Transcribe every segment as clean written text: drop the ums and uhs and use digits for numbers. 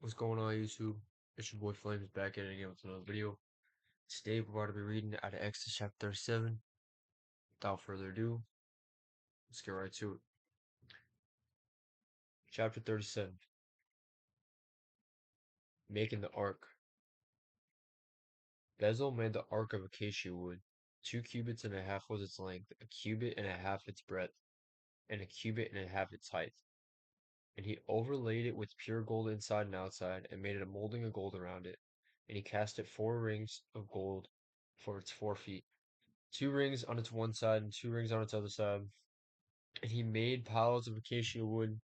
What's going on, YouTube? It's your boy Flames back at it again with another video. Today we're going to be reading out of Exodus chapter 37. Without further ado, let's get right to it. Chapter 37. Making the Ark. Bezalel made the Ark of acacia wood. 2 cubits and a half was its length, a cubit and a half its breadth, and a cubit and a half its height. And he overlaid it with pure gold inside and outside, and made it a molding of gold around it. And he cast it 4 rings of gold for its 4 feet. 2 rings on its one side and 2 rings on its other side. And he made piles of acacia wood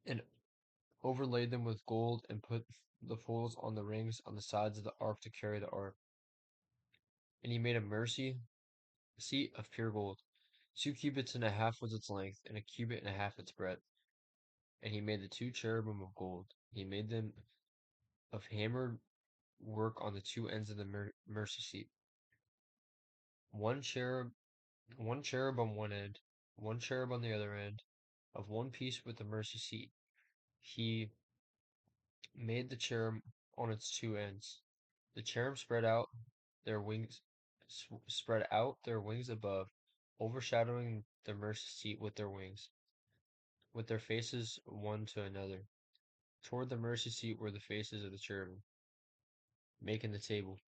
and overlaid them with gold and put the poles on the rings on the sides of the ark to carry the ark. And he made a mercy seat of pure gold. 2 cubits and a half was its length, and a cubit and a half its breadth. And he made the 2 cherubim of gold. He made them of hammered work on the 2 ends of the mercy seat. One cherub on one end, one cherub on the other end, of one piece with the mercy seat. He made the cherub on its 2 ends. The cherub spread out their wings above, overshadowing the mercy seat with their wings, with their faces one to another. Toward the mercy seat were the faces of the cherubim, making the table.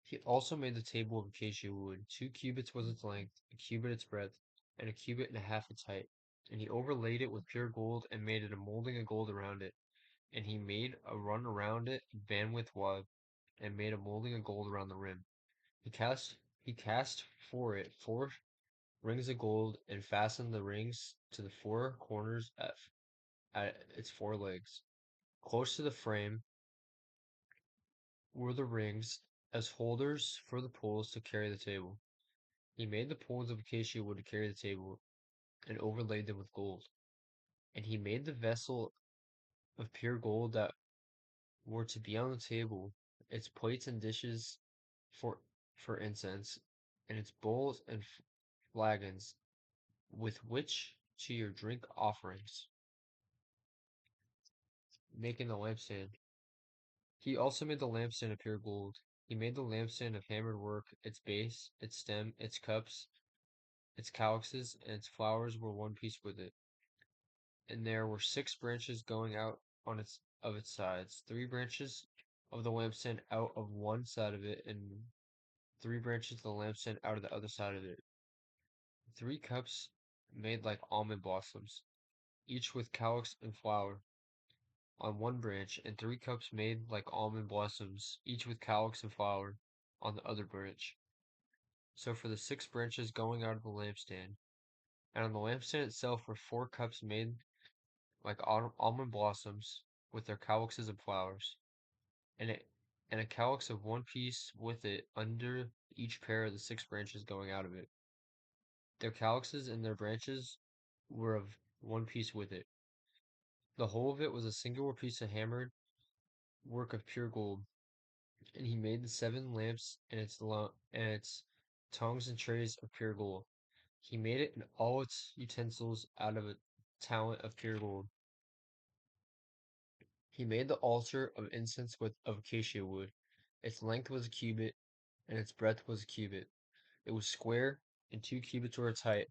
He also made the table of acacia wood. 2 cubits was its length, a cubit its breadth, and a cubit and a half its height. And he overlaid it with pure gold and made it a molding of gold around it. And he made a run around it, bandwidth wide, and made a molding of gold around the rim. He cast for it 4 rings of gold and fastened the rings to the 4 corners at its 4 legs. Close to the frame were the rings as holders for the poles to carry the table. He made the poles of acacia wood to carry the table and overlaid them with gold. And he made the vessel of pure gold that were to be on the table, its plates and dishes for incense, and its bowls and flagons, with which to your drink offerings. Making the lampstand. He also made the lampstand of pure gold. He made the lampstand of hammered work. Its base, its stem, its cups, its calyxes, and its flowers were one piece with it. And there were 6 branches going out on its sides, 3 branches of the lampstand out of one side of it, and 3 branches of the lampstand out of the other side of it. 3 cups made like almond blossoms, each with calyx and flower, on one branch, and 3 cups made like almond blossoms, each with calyx and flower, on the other branch. So for the 6 branches going out of the lampstand, and on the lampstand itself were 4 cups made like almond blossoms, with their calyxes and flowers, and a calyx of one piece with it under each pair of the 6 branches going out of it. Their calyxes and their branches were of one piece with it. The whole of it was a singular piece of hammered work of pure gold. And he made the 7 lamps and its tongues and trays of pure gold. He made it and all its utensils out of a talent of pure gold. He made the altar of incense of acacia wood. Its length was a cubit, and its breadth was a cubit. It was square, and 2 cubits were its height,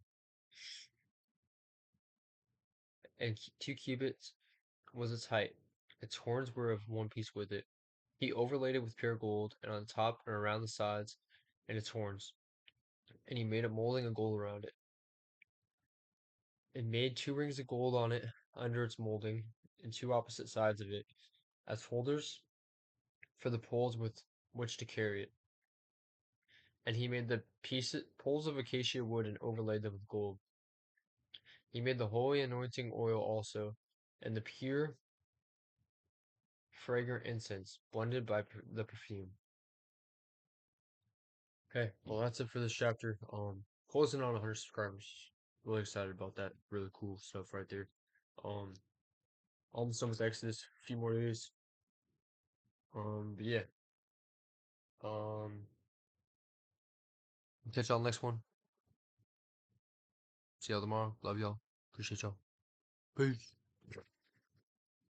and 2 cubits was its height. Its horns were of one piece with it. He overlaid it with pure gold, and on the top and around the sides, and its horns. And he made a molding of gold around it, and made 2 rings of gold on it under its molding, and 2 opposite sides of it, as holders for the poles with which to carry it. And he made the poles of acacia wood and overlaid them with gold. He made the holy anointing oil also, and the pure, fragrant incense, blended by the perfume. Okay, well that's it for this chapter. Closing on 100 subscribers. Really excited about that. Really cool stuff right there. Almost done with Exodus. A few more days. But yeah. Catch y'all next one. See y'all tomorrow. Love y'all. Appreciate y'all. Peace.